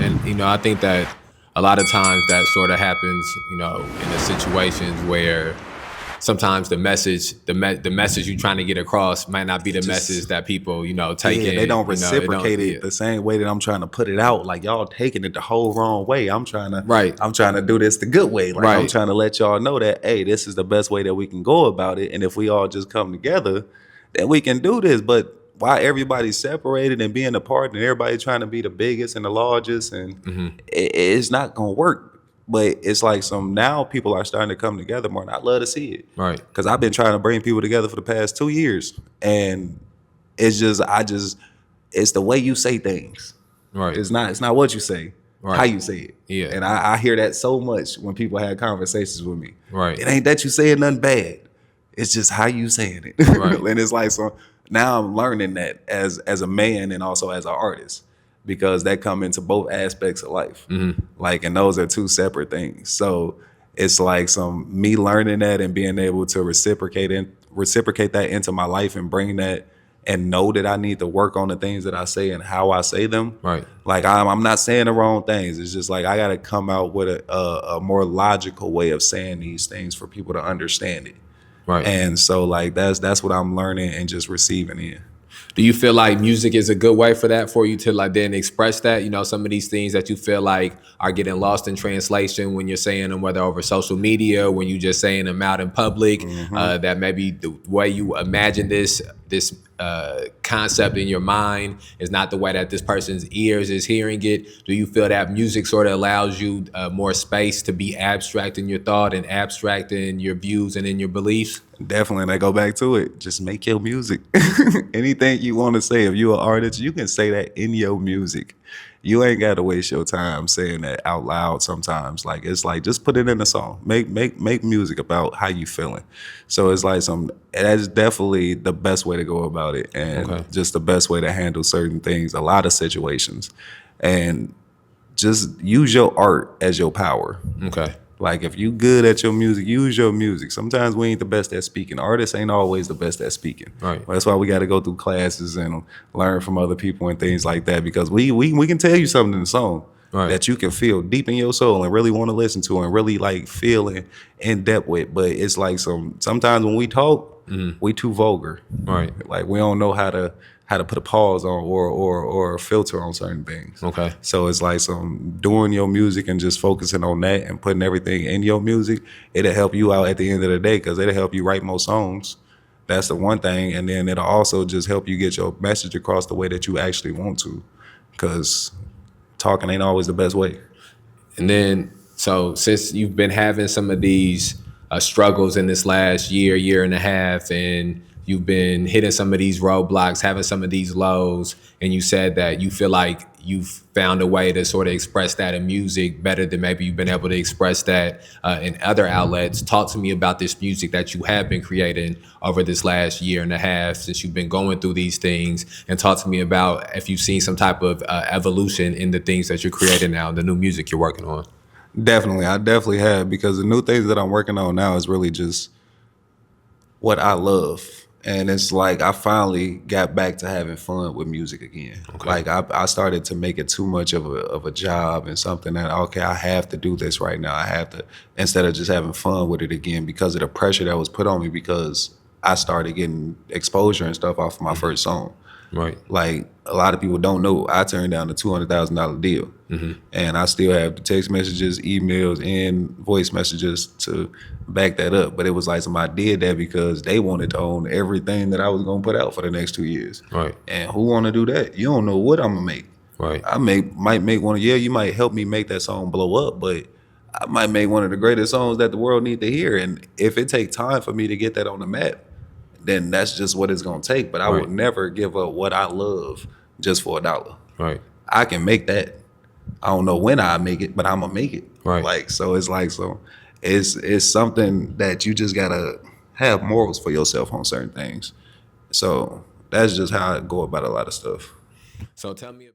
And I think that a lot of times that sort of happens, in the situations where sometimes the message you're trying to get across might not be It the message just that people, take yeah, they in. don't It don't. reciprocate Yeah. it the same way that I'm trying to put it out. Like y'all taking it the whole wrong way. Right. I'm trying to do this the good way. Like I'm Right. trying to let y'all know that hey, this is the best way that we can go about it. And if we all just come together, then we can do this. But why everybody's separated and being apart and everybody trying to be the biggest and the largest and it's not gonna work. But it's like some now people are starting to come together more, and I love to see it. Right. Because I've been trying to bring people together for the past 2 years, and it's the way you say things. Right. It's not what you say, how Right. you say it. Yeah. And I hear that so much when people have conversations with me. Right. It ain't that you saying nothing bad. It's just how you saying it. Right. And it's like so now I'm learning that as a man and also as an artist. Because that come into both aspects of life. Like, and those are two separate things. So it's like some me learning that and being able to reciprocate that into my life and bring that and know that I need to work on the things that I say and how I say them. Right. Like I'm not saying the wrong things. It's just like I got to come out with a more logical way of saying these things for people to understand it. Right. And so like that's what I'm learning and just receiving in. Do you feel like music is a good way for you to like then express that? Some of these things that you feel like are getting lost in translation when you're saying them, whether over social media, when you just saying them out in public, that maybe the way you imagine this concept in your mind is not the way that this person's ears is hearing it. Do you feel that music sort of allows you more space to be abstract in your thought and abstract in your views and in your beliefs? Definitely, and I go back to it. Just make your music. Anything you want to say, if you're an artist, you can say that in your music. You ain't got to waste your time saying that out loud sometimes. Like it's like just put it in a song. Make music about how you feeling. So it's like that's definitely the best way to go about it and just the best way to handle certain things, a lot of situations. And just use your art as your power. Okay. Like if you good at your music, use your music. Sometimes we ain't the best at speaking. Artists ain't always the best at speaking. Right. That's why we got to go through classes and learn from other people and things like that. Because we can tell you something in the song that you can feel deep in your soul and really want to listen to and really like feel in depth with. But it's like sometimes when we talk, we too vulgar. Right. Like we don't know how to put a pause on or a filter on certain things. Okay. So it's like doing your music and just focusing on that and putting everything in your music, it'll help you out at the end of the day because it'll help you write more songs. That's the one thing. And then it'll also just help you get your message across the way that you actually want to because talking ain't always the best way. And then, so since you've been having some of these struggles in this last year and a half, and you've been hitting some of these roadblocks, having some of these lows, and you said that you feel like you've found a way to sort of express that in music better than maybe you've been able to express that in other outlets. Talk to me about this music that you have been creating over this last year and a half since you've been going through these things, and talk to me about if you've seen some type of evolution in the things that you're creating now, the new music you're working on. Definitely. I definitely have because the new things that I'm working on now is really just what I love. And it's like I finally got back to having fun with music again. Okay. Like I started to make it too much of a job and something that, okay, I have to do this right now. I have to, instead of just having fun with it again because of the pressure that was put on me because I started getting exposure and stuff off of my first song. Right. Like a lot of people don't know, I turned down a $200,000 deal. And I still have the text messages, emails, and voice messages to back that up. But it was like somebody did that because they wanted to own everything that I was gonna put out for the next 2 years. Right. And who wanna do that? You don't know what I'm gonna make. Right. I might make one of, you might help me make that song blow up, but I might make one of the greatest songs that the world need to hear. And if it take time for me to get that on the map, then that's just what it's gonna take. But I would never give up what I love just for $1. Right. I can make that. I don't know when I make it, but I'm gonna make it. Right. Like so, it's something that you just gotta have morals for yourself on certain things. So that's just how I go about a lot of stuff. So tell me.